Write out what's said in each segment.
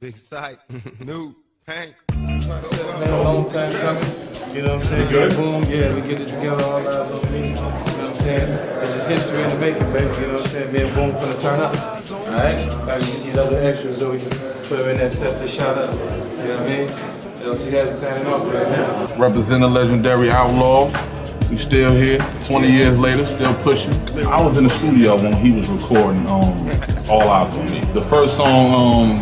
Big sight, new paint. Man, a long time coming, you know what I'm saying? Good. Boom, yeah, we get it together, all eyes on me, you know what I'm saying? It's just history in the making, baby, you know what I'm saying? Me and Boom finna turn up, alright? Gotta get these other extras so we can put them in there set to shot up, you know what I mean? LT has signing off right now. Representing legendary Outlaws. We still here, 20 years later, still pushing. I was in the studio when he was recording All Eyes on Me. The first song,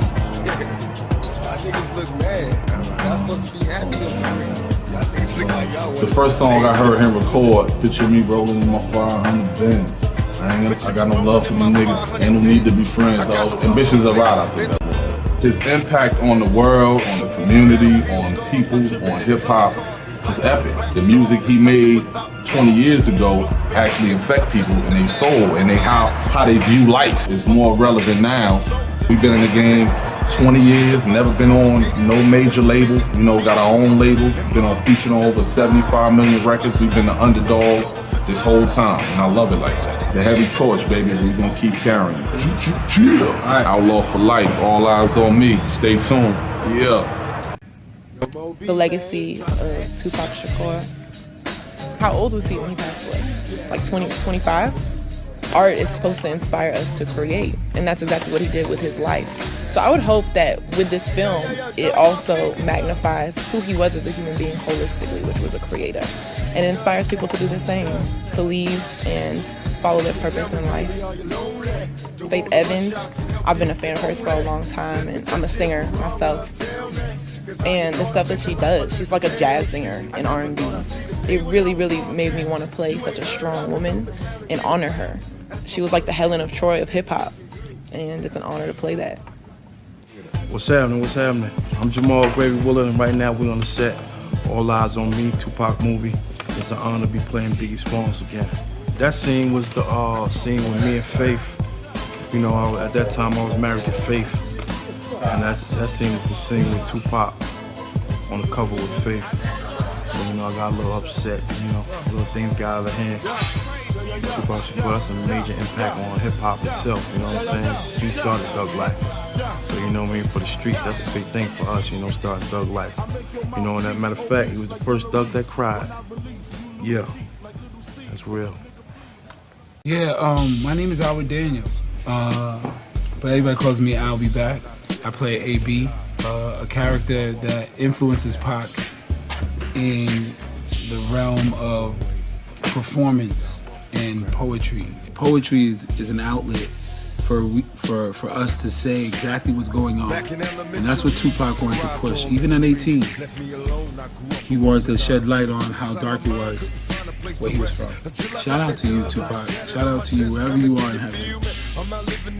the first song I heard him record, picture me rolling in my 500 Benz. I got no love for them niggas, ain't no need to be friends, dog. Ambitions are right out there. His impact on the world, on the community, on people, on hip hop is epic. The music he made 20 years ago actually affect people and their soul and how they view life is more relevant now. We've been in the game 20 years, never been on no major label, you know, got our own label, been on featured on over 75 million records. We've been the underdogs this whole time, and I love it like that. It's a heavy torch, baby. We're gonna keep carrying it. All right, Outlaw for life, all eyes on me. Stay tuned. Yeah. The legacy of Tupac Shakur. How old was he when he passed away? Like 20, 25? Art is supposed to inspire us to create, and that's exactly what he did with his life. So I would hope that with this film, it also magnifies who he was as a human being holistically, which was a creator. And it inspires people to do the same, to leave and follow their purpose in life. Faith Evans, I've been a fan of hers for a long time, and I'm a singer myself. And the stuff that she does, she's like a jazz singer in R&B. It really, really made me want to play such a strong woman and honor her. She was like the Helen of Troy of hip hop, and it's an honor to play that. What's happening? What's happening? I'm Jamal Gravy Willard, and right now we're on the set. All Eyes on Me, Tupac movie. It's an honor to be playing Biggie Smalls again. That scene was the scene with me and Faith. You know, at that time I was married to Faith, and that scene was the scene with Tupac on the cover with Faith. So, you know, I got a little upset. You know, little things got out of hand. Tupac Shakur, that's a major impact on hip hop itself. You know what I'm saying? He started Thug Life. So, you know what I mean, for the streets, that's a big thing for us, you know, starting Thug Life. You know, and as a matter of fact, he was the first thug that cried. Yeah, that's real. Yeah, my name is Albert Daniels, but everybody calls me I'll Be Back. I play AB, a character that influences Pac in the realm of performance and poetry. Poetry is an outlet for us to say exactly what's going on. And that's what Tupac wanted to push. Even at 18, he wanted to shed light on how dark it was, where he was from. Shout out to you, Tupac. Shout out to you wherever you are in heaven.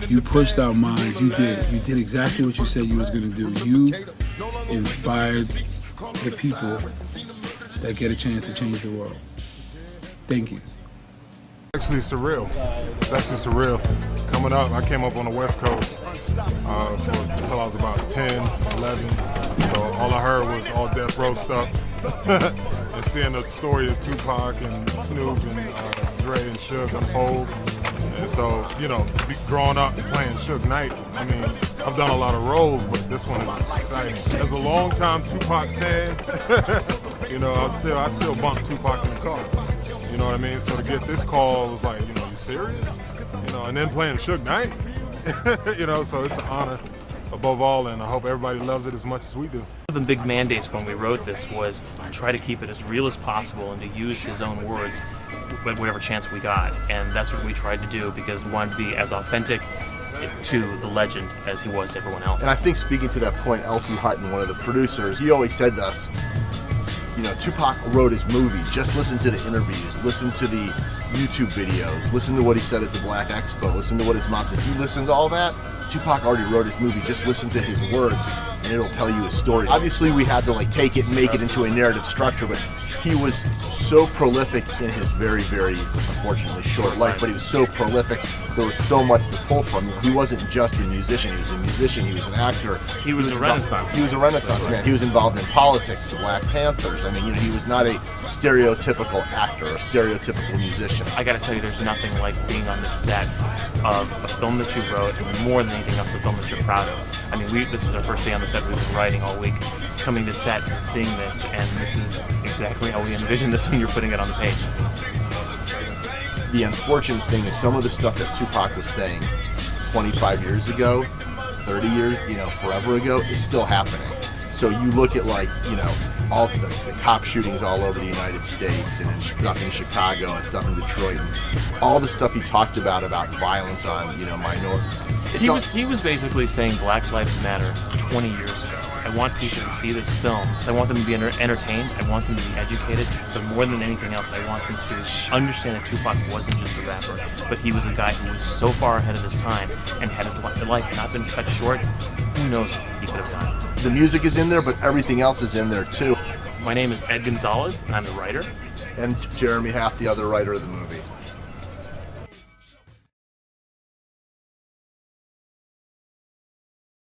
You pushed our minds. You did exactly what you said you was going to do. You inspired the people that get a chance to change the world. Thank you. Actually surreal. It's actually surreal. Coming up, I came up on the West Coast until I was about 10, 11. So all I heard was all Death Row stuff. And seeing the story of Tupac and Snoop and Dre and Suge unfold. And so, you know, growing up and playing Suge Knight, I mean, I've done a lot of roles, but this one is exciting. As a longtime Tupac fan, you know, I still bump Tupac in the car. You know what I mean? So to get this call was like, you know, you serious? You know, and then playing Suge Knight, you know, so it's an honor above all, and I hope everybody loves it as much as we do. One of the big mandates when we wrote this was try to keep it as real as possible and to use his own words whatever chance we got. And that's what we tried to do because we wanted to be as authentic to the legend as he was to everyone else. And I think speaking to that point, L.T. Hutton, one of the producers, he always said to us, you know, Tupac wrote his movie, just listen to the interviews, listen to the YouTube videos, listen to what he said at the Black Expo, listen to what his mom said. If you listen to all that, Tupac already wrote his movie, just listen to his words. and it'll tell you his story. Obviously, we had to like take it and make it into a narrative structure, but he was so prolific in his very, very, unfortunately, short life, but he was so prolific, there was so much to pull from. He wasn't just a musician, he was a musician, he was an actor. He was a Renaissance man. He was a Renaissance man. He was involved in politics, the Black Panthers. I mean, you know, he was not a stereotypical actor, a stereotypical musician. I gotta tell you, there's nothing like being on the set of a film that you wrote, and more than anything else, a film that you're proud of. I mean, this is our first day on the set. We've been writing all week, coming to set, seeing this, and this is exactly how we envisioned this when you're putting it on the page. The unfortunate thing is some of the stuff that Tupac was saying 25 years ago, 30 years, you know, forever ago, is still happening. So you look at, like, you know, all the cop shootings all over the United States and stuff in Chicago and stuff in Detroit, and all the stuff he talked about violence on, you know, minorities. He was basically saying Black Lives Matter 20 years ago. I want people to see this film, so I want them to be entertained, I want them to be educated, but more than anything else, I want them to understand that Tupac wasn't just a rapper, but he was a guy who was so far ahead of his time, and had his life not been cut short, who knows what he could have done. The music is in there, but everything else is in there too. My name is Ed Gonzalez, and I'm the writer. And Jeremy Haft, the other writer of the movie.